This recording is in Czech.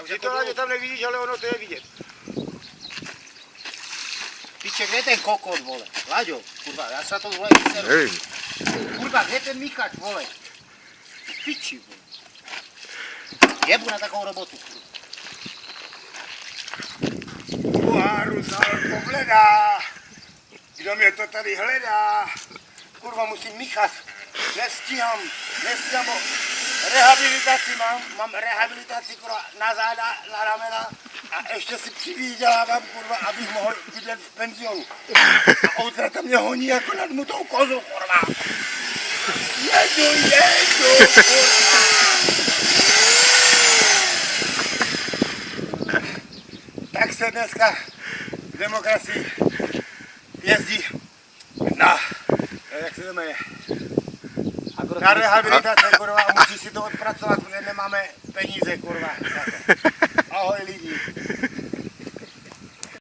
Ty to hlavně tam nevidíš, ale ono to je vidět. Piče, kde je ten kokot, vole? Láďo, kurva, já se na to vole vyseru. Kurva, kde je ten míchač, vole? Piči, vole. Jebu na takovou robotu, kurva. Kuháru Salko hledá. Kdo mě to tady hledá? Kurva, musím míchat. Nestíhám, bo rehabilitaci mám rehabilitaci, kurva, na záda, na ramena a ještě si přivydělávám, kurva, abych mohl bydlet v penzionu. A outrata mě honí jako nad mutou kozu, kurva. Jedu, kurva. Tak se dneska v demokracii jezdí na, jak se to jmenuje, na rehabilitace, kurva, a musí si to odpracovat, protože nemáme peníze, kurva, za to.